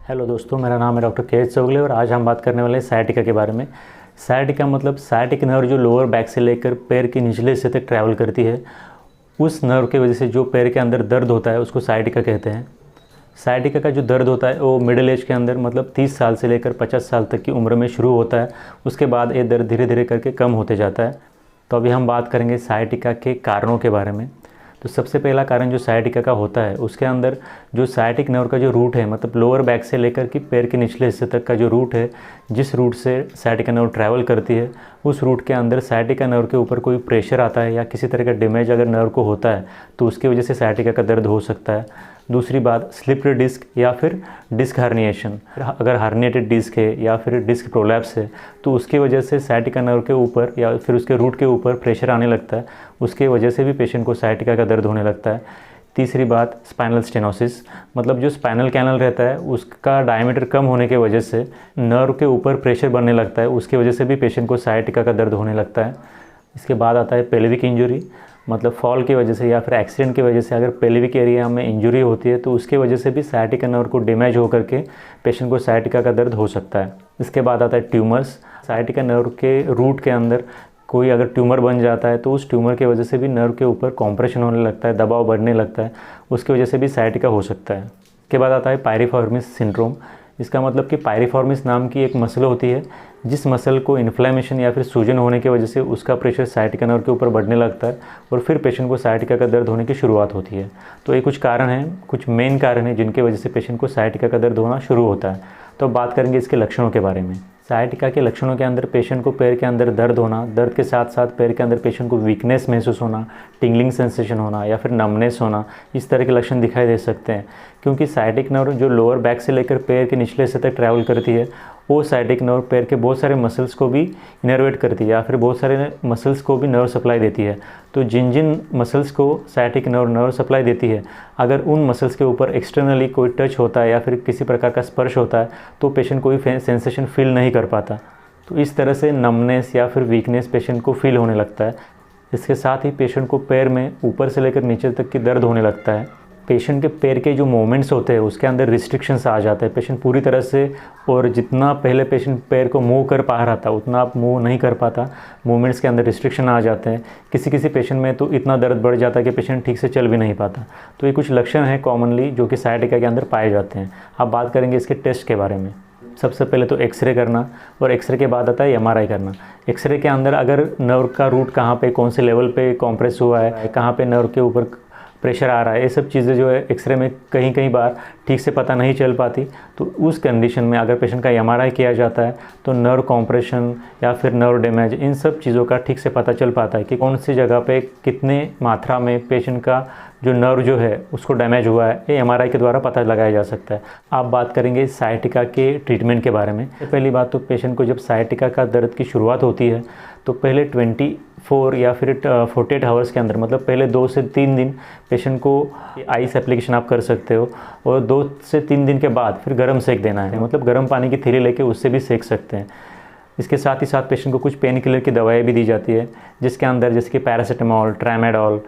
Hello दोस्तों, मेरा नाम है डॉक्टर के एच चौगले और आज हम बात करने वाले हैं सायटिका के बारे में। सायटिका मतलब सायटिक नर्व जो लोअर बैक से लेकर पैर के निचले हिस्से तक ट्रैवल करती है। उस नर्व की वजह से जो पैर के अंदर दर्द होता है उसको सायटिका कहते हैं। सायटिका का जो दर्द होता है वो मिडिल एज के अंदर मतलब 30 साल से लेकर 50 साल तक की उम्र में शुरू होता है। उसके बाद ये दर्द धीरे धीरे करके कम होते जाता है। तो अभी हम बात करेंगे सायटिका के कारणों के बारे में। तो सबसे पहला कारण जो सायटिका का होता है उसके अंदर जो सायटिक नर्व का जो रूट है मतलब लोअर बैक से लेकर कि पैर के निचले हिस्से तक का जो रूट है, जिस रूट से सायटिका नर्व ट्रैवल करती है, उस रूट के अंदर सायटिका नर्व के ऊपर कोई प्रेशर आता है या किसी तरह का डैमेज अगर नर्व को होता है तो उसकी वजह से सायटिका का दर्द हो सकता है। दूसरी बात, स्लिप्ड डिस्क या फिर डिस्क हर्निएशन। अगर हर्निएटेड डिस्क है या फिर डिस्क प्रोलैप्स है तो उसकी वजह से सायटिका नर्व के ऊपर या फिर उसके रूट के ऊपर प्रेशर आने लगता है। उसके वजह से भी पेशेंट को सायटिका का दर्द होने लगता है। तीसरी बात, स्पाइनल स्टेनोसिस मतलब जो स्पाइनल कैनल रहता है उसका डायमीटर कम होने की वजह से नर्व के ऊपर प्रेशर बनने लगता है। उसकी वजह से भी पेशेंट को सायटिका का दर्द होने लगता है। इसके बाद आता है पेल्विक इंजरी मतलब फॉल की वजह से या फिर एक्सीडेंट की वजह से अगर पेल्विक एरिया में इंजरी होती है तो उसके वजह से भी सायटिका नर्व को डैमेज होकर के पेशेंट को सायटिका का दर्द हो सकता है। इसके बाद आता है ट्यूमर्स। सायटिका नर्व के रूट के अंदर कोई अगर ट्यूमर बन जाता है तो उस ट्यूमर की वजह से भी नर्व के ऊपर कॉम्प्रेशन होने लगता है, दबाव बढ़ने लगता है। उसकी वजह से भी सायटिका हो सकता है। इसके बाद आता है पायरिफॉर्मिस सिंड्रोम। इसका मतलब कि पायरिफॉर्मिस नाम की एक मसल होती है जिस मसल को इन्फ्लेमेशन या फिर सूजन होने की वजह से उसका प्रेशर सायटिका नर्व के ऊपर बढ़ने लगता है और फिर पेशेंट को सायटिका का दर्द होने की शुरुआत होती है। तो ये कुछ कारण हैं, कुछ मेन कारण हैं जिनकी वजह से पेशेंट को सायटिका का दर्द होना शुरू होता है। तो बात करेंगे इसके लक्षणों के बारे में। सायटिका के लक्षणों के अंदर पेशेंट को पैर के अंदर दर्द होना, दर्द के साथ साथ पैर के अंदर पेशेंट को वीकनेस महसूस होना, टिंगलिंग सेंसेशन होना या फिर नमनेस होना, इस तरह के लक्षण दिखाई दे सकते हैं। क्योंकि सायटिक नर्व जो लोअर बैक से लेकर पैर के निचले हिस्से तक ट्रैवल करती है वो सायटिक नर्व पैर के बहुत सारे मसल्स को भी इनर्वेट करती है या फिर बहुत सारे मसल्स को भी नर्व सप्लाई देती है। तो जिन जिन मसल्स को सायटिक नर्व सप्लाई देती है, अगर उन मसल्स के ऊपर एक्सटर्नली कोई टच होता है या फिर किसी प्रकार का स्पर्श होता है तो पेशेंट कोई सेंसेशन फील नहीं कर पाता। तो इस तरह से नमनेस या फिर वीकनेस पेशेंट को फील होने लगता है। इसके साथ ही पेशेंट को पैर में ऊपर से लेकर नीचे तक की दर्द होने लगता है। पेशेंट के पैर के जो मूवमेंट्स होते हैं उसके अंदर रिस्ट्रिक्शंस आ जाते हैं। पेशेंट पूरी तरह से और जितना पहले पेशेंट पैर को मूव कर पा रहा था उतना आप मूव नहीं कर पाता, मूवमेंट्स के अंदर रिस्ट्रिक्शन आ जाते हैं। किसी किसी पेशेंट में तो इतना दर्द बढ़ जाता है कि पेशेंट ठीक से चल भी नहीं पाता। तो ये कुछ लक्षण हैं कॉमनली जो कि सायटिका के अंदर पाए जाते हैं। अब बात करेंगे इसके टेस्ट के बारे में। सबसे पहले तो एक्सरे करना और एक्सरे के बाद आता है एमआरआई करना। एक्सरे के अंदर अगर नर्व का रूट कहाँ पे कौन से लेवल पे कॉम्प्रेस हुआ है, कहाँ पे नर्व के ऊपर प्रेशर आ रहा है, ये सब चीज़ें जो है एक्सरे में कहीं बार ठीक से पता नहीं चल पाती। तो उस कंडीशन में अगर पेशेंट का एमआरआई किया जाता है तो नर्व कॉम्प्रेशन या फिर नर्व डैमेज, इन सब चीज़ों का ठीक से पता चल पाता है कि कौन सी जगह पे कितने मात्रा में पेशेंट का जो नर्व जो है उसको डैमेज हुआ है, ये एमआरआई के द्वारा पता लगाया जा सकता है। आप बात करेंगे सायटिका के ट्रीटमेंट के बारे में। पहली बात तो पेशेंट को जब सायटिका का दर्द की शुरुआत होती है तो पहले 24 या फिर 48 आवर्स के अंदर मतलब पहले 2 से 3 दिन पेशेंट को आइस एप्लीकेशन आप कर सकते हो और 2 से 3 दिन के बाद फिर गर्म सेक देना है, मतलब गर्म पानी की थैली लेके उससे भी सेक सकते हैं। इसके साथ ही साथ पेशेंट को कुछ पेन किलर की दवाएं भी दी जाती है जिसके अंदर जैसे कि पैरासीटामोल, ट्रामाडोल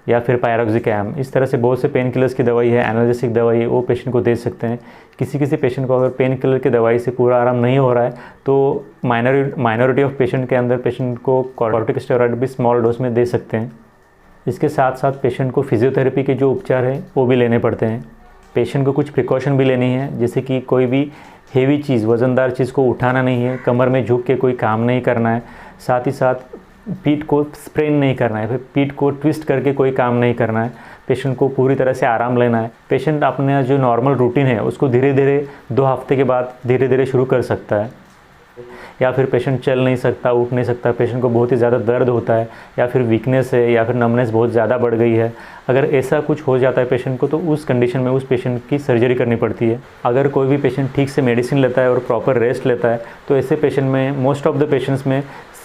या फिर पायरोक्सिकैम, इस तरह से बहुत से पेन किलर्स की दवाई है, एनाल्जेसिक दवाई है, वो पेशेंट को दे सकते हैं। किसी किसी पेशेंट को अगर पेन किलर की दवाई से पूरा आराम नहीं हो रहा है तो माइनॉरिटी ऑफ पेशेंट के अंदर पेशेंट को कॉर्टिकोस्टेरॉइड भी स्मॉल डोज में दे सकते हैं। इसके साथ साथ पेशेंट को फिजियोथेरेपी के जो उपचार हैं वो भी लेने पड़ते हैं। पेशेंट को कुछ प्रिकॉशन भी लेनी है, जैसे कि कोई भी हेवी चीज़, वज़नदार चीज़ को उठाना नहीं है, कमर में झुक के कोई काम नहीं करना है, साथ ही साथ पीठ को स्प्रेन नहीं करना है, फिर पीठ को ट्विस्ट करके कोई काम नहीं करना है। पेशेंट को पूरी तरह से आराम लेना है। पेशेंट अपने जो नॉर्मल रूटीन है उसको धीरे धीरे 2 हफ्ते के बाद धीरे धीरे शुरू कर सकता है। या फिर पेशेंट चल नहीं सकता, उठ नहीं सकता, पेशेंट को बहुत ही ज़्यादा दर्द होता है या फिर वीकनेस है या फिर नमनेस बहुत ज़्यादा बढ़ गई है, अगर ऐसा कुछ हो जाता है पेशेंट को तो उस कंडीशन में उस पेशेंट की सर्जरी करनी पड़ती है। अगर कोई भी पेशेंट ठीक से मेडिसिन लेता है और प्रॉपर रेस्ट लेता है तो ऐसे पेशेंट में मोस्ट ऑफ द पेशेंट्स में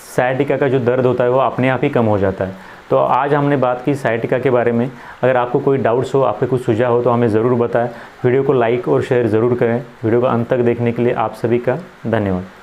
सायटिका का जो दर्द होता है वो अपने आप ही कम हो जाता है। तो आज हमने बात की सायटिका के बारे में। अगर आपको कोई डाउट्स हो, आपके कुछ सुझाव हो तो हमें ज़रूर बताएं। वीडियो को लाइक और शेयर ज़रूर करें। वीडियो को अंत तक देखने के लिए आप सभी का धन्यवाद।